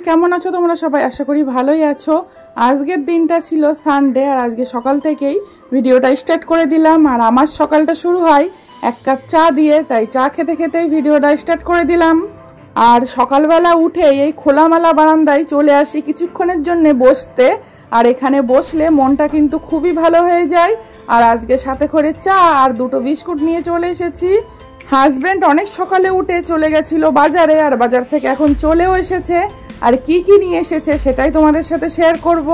কেমন আছো তোমরা সবাই? আশা করি ভালোই আছো। আজকের দিনটা ছিল সানডে আর আজকে সকাল থেকেই ভিডিওটা স্টার্ট করে দিলাম। আর আমার সকালটা শুরু হয় এক কাপ চা দিয়ে, তাই চা খেতে খেতেই ভিডিওটা স্টার্ট করে দিলাম। আর সকালবেলা উঠে এই খোলামেলা বারান্দায় চলে আসি কিছুক্ষণের জন্য বসতে। আর এখানে বসলে মনটা কিন্তু খুবই ভালো হয়ে যায়। আর আজকে সাথে করে চা আর দুটো বিস্কুট নিয়ে চলে এসেছি। হাজব্যান্ড অনেক সকালে উঠে চলে গেছিল বাজারে, আর বাজার থেকে এখন চলেও এসেছে। আর কি কি নিয়ে এসেছে সেটাই তোমাদের সাথে শেয়ার করব।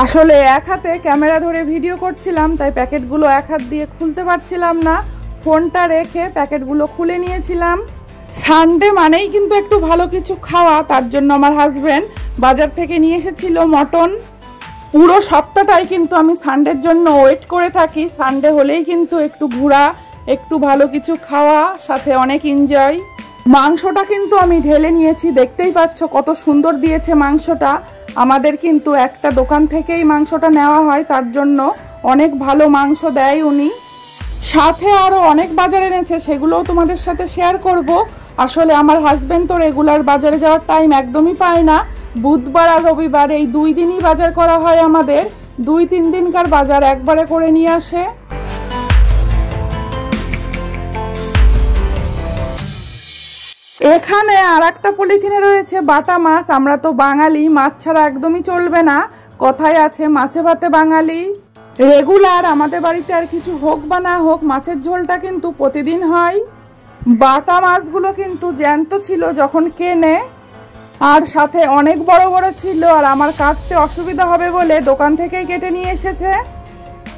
আসলে এক হাতে ক্যামেরা ধরে ভিডিও করছিলাম, তাই প্যাকেটগুলো এক হাত দিয়ে খুলতে পারছিলাম না। ফোনটা রেখে প্যাকেটগুলো খুলে নিয়েছিলাম। সানডে মানেই কিন্তু একটু ভালো কিছু খাওয়া, তার জন্য আমার হাজব্যান্ড বাজার থেকে নিয়ে এসেছিল মটন। পুরো সপ্তাহটাই কিন্তু আমি সানডের জন্য ওয়েট করে থাকি। সানডে হলেই কিন্তু একটু ঘোরা, একটু ভালো কিছু খাওয়া, সাথে অনেক এনজয়। মাংসটা কিন্তু আমি ঢেলে নিয়েছি, দেখতেই পাচ্ছ কত সুন্দর দিয়েছে মাংসটা। আমাদের কিন্তু একটা দোকান থেকেই মাংসটা নেওয়া হয়, তার জন্য অনেক ভালো মাংস দেয় উনি। সাথে আরও অনেক বাজার এনেছে, সেগুলোও তোমাদের সাথে শেয়ার করব। আসলে আমার হাজব্যান্ড তো রেগুলার বাজারে যাওয়ার টাইম একদমই পায় না। বুধবার আর রবিবার এই 2 দিনই বাজার করা হয় আমাদের। 2-3 দিনকার বাজার একবারে করে নিয়ে আসে। এখানে আর একটা পলিথিনে রয়েছে বাটা মাছ। আমরা তো বাঙালি, মাছ ছাড়া একদমই চলবে না। কথায় আছে মাছে ভাতে বাঙালি। রেগুলার আমাদের বাড়িতে আর কিছু হোক বা না হোক, মাছের ঝোলটা কিন্তু প্রতিদিন হয়। বাটা মাছগুলো কিন্তু জ্যান্ত ছিল যখন কেনে, আর সাথে অনেক বড় বড় ছিল। আর আমার কাটতে অসুবিধা হবে বলে দোকান থেকেই কেটে নিয়ে এসেছে।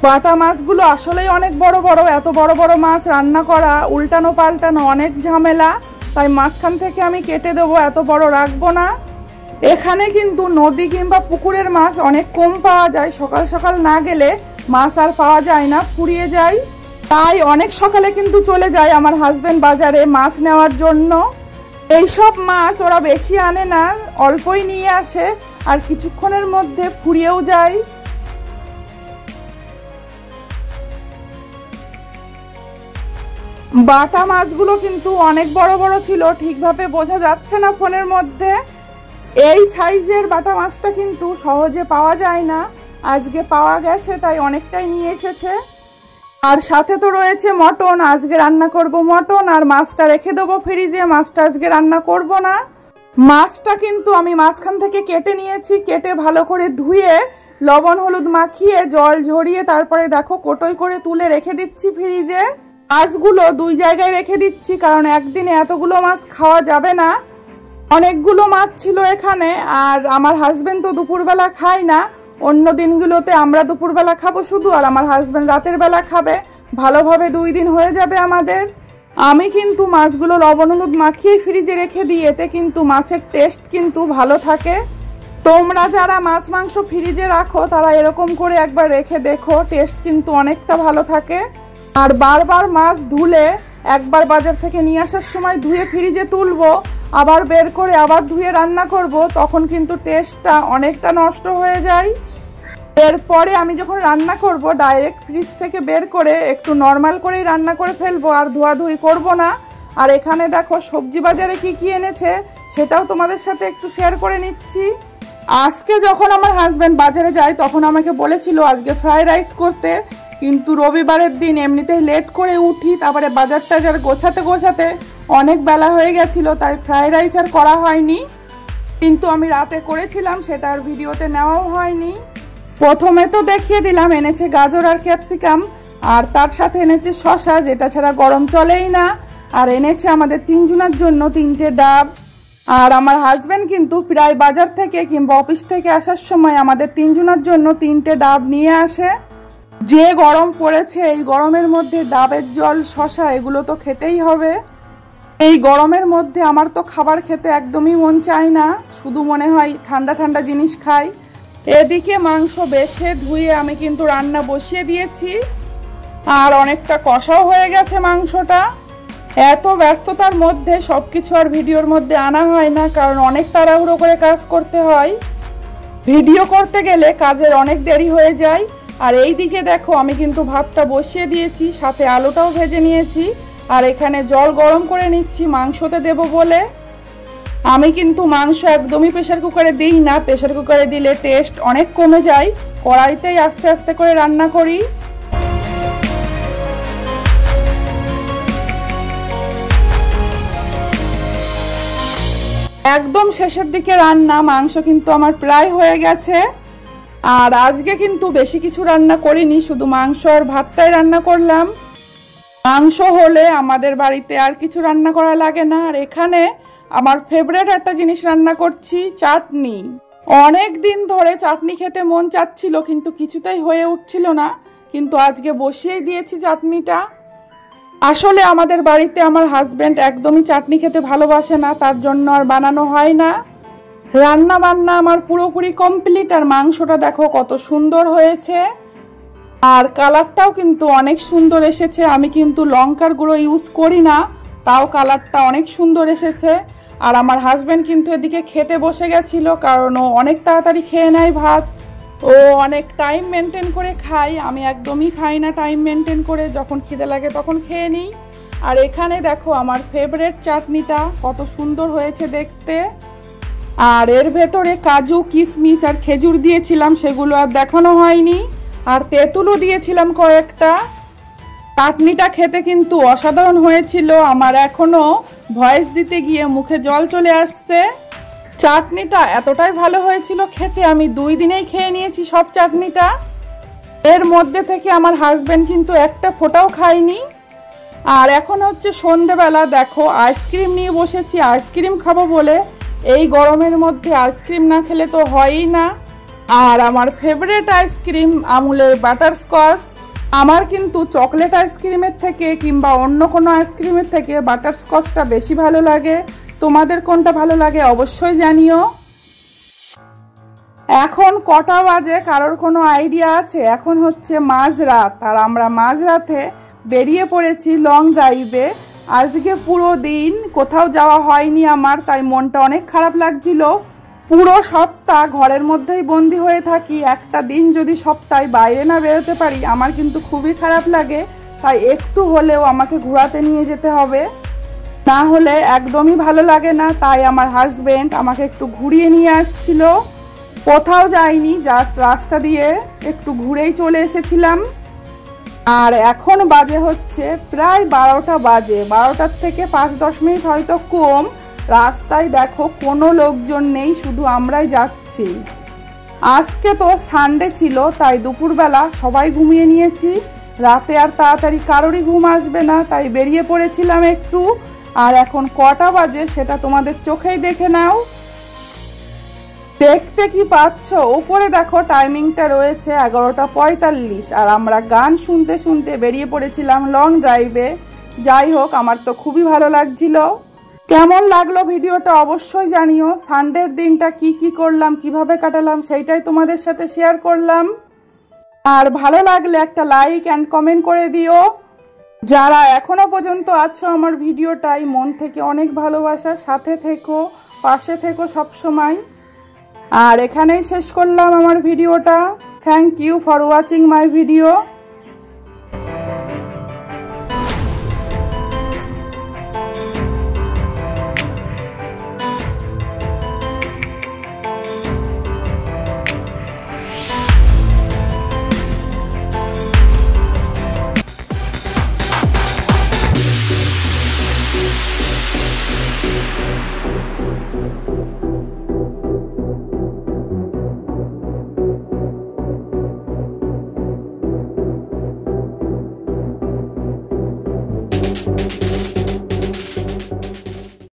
বাটা মাছগুলো আসলেই অনেক বড় বড়। এত বড় বড় মাছ রান্না করা, উল্টানো পাল্টানো অনেক ঝামেলা, তাই মাঝখান থেকে আমি কেটে দেবো, এত বড় রাখবো না। এখানে কিন্তু নদী কিংবা পুকুরের মাছ অনেক কম পাওয়া যায়। সকাল সকাল না গেলে মাছ আর পাওয়া যায় না, ফুরিয়ে যায়। তাই অনেক সকালে কিন্তু চলে যায় আমার হাজবেন্ড বাজারে মাছ নেওয়ার জন্য। এইসব মাছ ওরা বেশি আনে না, অল্পই নিয়ে আসে, আর কিছুক্ষণের মধ্যে ফুরিয়েও যায়। বাটা মাছগুলো কিন্তু অনেক বড় বড় ছিল, ঠিকভাবে বোঝা যাচ্ছে না ফোনের মধ্যে। এই সাইজের বাটা মাছটা কিন্তু সহজে পাওয়া যায় না, আজকে পাওয়া গেছে, তাই অনেকটাই নিয়ে এসেছে। আর সাথে তো রয়েছে মটন। আজকে রান্না করব মটন, আর মাছটা রেখে দেবো ফ্রিজে। মাছটা আজকে রান্না করব না। মাছটা কিন্তু আমি মাঝখান থেকে কেটে নিয়েছি। কেটে ভালো করে ধুয়ে লবণ হলুদ মাখিয়ে জল ঝরিয়ে তারপরে দেখো কোটোই করে তুলে রেখে দিচ্ছি ফ্রিজে। মাছগুলো 2 জায়গায় রেখে দিচ্ছি, কারণ একদিনে এতগুলো মাছ খাওয়া যাবে না। অনেকগুলো মাছ ছিল এখানে। আর আমার হাজবেন্ড তো দুপুরবেলা খায় না, অন্য দিনগুলোতে আমরা দুপুরবেলা খাবো শুধু, আর আমার হাজবেন্ড রাতের বেলা খাবে। ভালোভাবে 2 দিন হয়ে যাবে আমাদের। আমি কিন্তু মাছগুলো লবণ হলুদ মাখিয়ে ফ্রিজে রেখে দিই, এতে কিন্তু মাছের টেস্ট কিন্তু ভালো থাকে। তোমরা যারা মাছ মাংস ফ্রিজে রাখো তারা এরকম করে একবার রেখে দেখো, টেস্ট কিন্তু অনেকটা ভালো থাকে। আর বারবার মাছ ধুলে, একবার বাজার থেকে নিয়ে আসার সময় ধুয়ে ফ্রিজে তুলবো, আবার বের করে আবার ধুয়ে রান্না করব, তখন কিন্তু টেস্টটা অনেকটা নষ্ট হয়ে যায়। এরপরে আমি যখন রান্না করব ডাইরেক্ট ফ্রিজ থেকে বের করে একটু নর্মাল করেই রান্না করে ফেলবো, আর ধোয়াধুয়ি করব না। আর এখানে দেখো সবজি বাজারে কি কি এনেছে সেটাও তোমাদের সাথে একটু শেয়ার করে নিচ্ছি। আজকে যখন আমার হাজব্যান্ড বাজারে যায় তখন আমাকে বলেছিল আজকে ফ্রাইড রাইস করতে, কিন্তু রবিবারের দিন এমনিতেই লেট করে উঠি, তারপরে বাজার টাজার গোছাতে গোছাতে অনেক বেলা হয়ে গেছিলো, তাই ফ্রাইড রাইস আর করা হয়নি। কিন্তু আমি রাতে করেছিলাম, সেটা আর ভিডিওতে নেওয়াও হয়নি। প্রথমে তো দেখিয়ে দিলাম, এনেছে গাজর আর ক্যাপসিকাম, আর তার সাথে এনেছে শসা, যেটা ছাড়া গরম চলেই না। আর এনেছে আমাদের 3 জনের জন্য 3টে ডাব। আর আমার হাজব্যান্ড কিন্তু প্রায় বাজার থেকে কিংবা অফিস থেকে আসার সময় আমাদের 3 জনের জন্য 3টে ডাব নিয়ে আসে। যে গরম পড়েছে, এই গরমের মধ্যে ডাবের জল, শসা এগুলো তো খেতেই হবে। এই গরমের মধ্যে আমার তো খাবার খেতে একদমই মন চায় না, শুধু মনে হয় ঠান্ডা ঠান্ডা জিনিস খাই। এদিকে মাংস বেছে ধুয়ে আমি কিন্তু রান্না বসিয়ে দিয়েছি, আর অনেকটা কষাও হয়ে গেছে মাংসটা। এত ব্যস্ততার মধ্যে সব কিছু আর ভিডিওর মধ্যে আনা হয় না, কারণ অনেক তাড়াহুড়ো করে কাজ করতে হয়। ভিডিও করতে গেলে কাজের অনেক দেরি হয়ে যায়। আর এই দিকে দেখো আমি কিন্তু ভাতটা বসিয়ে দিয়েছি, সাথে আলুটাও ভেজে নিয়েছি। আর এখানে জল গরম করে নিচ্ছি মাংসতে দেব বলে। আমি কিন্তু মাংস একদমই প্রেসার কুকারে দিই না, প্রেসার কুকারে দিলে টেস্ট অনেক কমে যায়। কড়াইতেই আস্তে আস্তে করে রান্না করি। একদম শেষের দিকে রান্না, মাংস কিন্তু আমার প্রায় হয়ে গেছে। আর আজকে কিন্তু বেশি কিছু রান্না করিনি, শুধু মাংস আর ভাতটাই রান্না করলাম। মাংস হলে আমাদের বাড়িতে আর কিছু রান্না করা লাগে না। আর এখানে আমার ফেভারিট একটা জিনিস রান্না করছি, চাটনি। অনেক দিন ধরে চাটনি খেতে মন চাচ্ছিল, কিন্তু কিছুতেই হয়ে উঠছিল না, কিন্তু আজকে বসিয়েই দিয়েছি চাটনিটা। আসলে আমাদের বাড়িতে আমার হাজবেন্ড একদমই চাটনি খেতে ভালোবাসে না, তার জন্য আর বানানো হয় না। রান্না বান্না আমার পুরোপুরি কমপ্লিট। আর মাংসটা দেখো কত সুন্দর হয়েছে, আর কালারটাও কিন্তু অনেক সুন্দর এসেছে। আমি কিন্তু লঙ্কার গুঁড়ো ইউজ করি না, তাও কালারটা অনেক সুন্দর এসেছে। আর আমার হাজবেন্ড কিন্তু এদিকে খেতে বসে গেছিল, কারণ ও অনেক তাড়াতাড়ি খেয়ে নেয় ভাত। ও অনেক টাইম মেনটেন করে খায়, আমি একদমই খাই না টাইম মেনটেন করে, যখন খিদে লাগে তখন খেয়ে নিই। আর এখানে দেখো আমার ফেভারিট চাটনিটা কত সুন্দর হয়েছে দেখতে। আর এর ভেতরে কাজু কিশমিশ আর খেজুর দিয়েছিলাম, সেগুলো আর দেখানো হয়নি। আর তেঁতুলও দিয়েছিলাম কয়েকটা। চাটনিটা খেতে কিন্তু অসাধারণ হয়েছিল, আমার এখনো ভয়েস দিতে গিয়ে মুখে জল চলে আসছে। চাটনিটা এতটাই ভালো হয়েছিল খেতে, আমি 2 দিনেই খেয়ে নিয়েছি সব চাটনিটা। এর মধ্যে থেকে আমার হাজবেন্ড কিন্তু একটা ফোঁটাও খায়নি। আর এখন হচ্ছে সন্ধেবেলা, দেখো আইসক্রিম নিয়ে বসেছি, আইসক্রিম খাবো বলে। এই গরমের মধ্যে আইসক্রিম না খেলে তো হয়ই না। আর আমার ফেভারিট আইসক্রিম আমুলের বাটারস্কচ। আমার কিন্তু চকলেট আইসক্রিমের থেকে কিংবা অন্য কোনো আইসক্রিমের থেকে বাটারস্কচটা বেশি ভালো লাগে। তোমাদের কোনটা ভালো লাগে অবশ্যই জানিও। এখন কটা বাজে কারোর কোনো আইডিয়া আছে? এখন হচ্ছে মাঝরাত, আর আমরা মাঝরাতে বেরিয়ে পড়েছি লং ড্রাইভে। আজকে পুরো দিন কোথাও যাওয়া হয়নি আমার, তাই মনটা অনেক খারাপ লাগছিল। পুরো সপ্তাহ ঘরের মধ্যেই বন্দি হয়ে থাকি, একটা দিন যদি সপ্তাহে বাইরে না বেরোতে পারি আমার কিন্তু খুবই খারাপ লাগে। তাই একটু হলেও আমাকে ঘোরাতে নিয়ে যেতে হবে, না হলে একদমই ভালো লাগে না। তাই আমার হাজবেন্ড আমাকে একটু ঘুরিয়ে নিয়ে আসছিল। কোথাও যাইনি, জাস্ট রাস্তা দিয়ে একটু ঘুরেই চলে এসেছিলাম। আর এখন বাজে হচ্ছে প্রায় 12টা বাজে, 12টার থেকে 5-10 মিনিট হয়তো কম। রাস্তায় দেখো কোনো লোকজন নেই, শুধু আমরাই যাচ্ছি। আজকে তো সানডে ছিল, তাই দুপুরবেলা সবাই ঘুমিয়ে নিয়েছি। রাতে আর তাড়াতাড়ি কারোরই ঘুম আসবে না, তাই বেরিয়ে পড়েছিলাম একটু। আর এখন কটা বাজে সেটা তোমাদের চোখেই দেখে নাও। দেখতে কি পাচ্ছ? উপরে দেখো টাইমিংটা রয়েছে 11:45, আর আমরা গান শুনতে শুনতে বেরিয়ে পড়েছিলাম লং ড্রাইভে। যাই হোক, আমার তো খুবই ভালো লাগছিল। কেমন লাগলো ভিডিওটা অবশ্যই জানিও। সানডের দিনটা কি কি করলাম, কিভাবে কাটালাম, সেইটাই তোমাদের সাথে শেয়ার করলাম। আর ভালো লাগলে একটা লাইক অ্যান্ড কমেন্ট করে দিও। যারা এখনো পর্যন্ত আছো আমার ভিডিওটাই মন থেকে অনেক ভালোবাসা, সাথে থেকো, পাশে থেকো সব সময়। আর এখানেই শেষ করলাম আমার ভিডিওটা। Thank you for watching my video.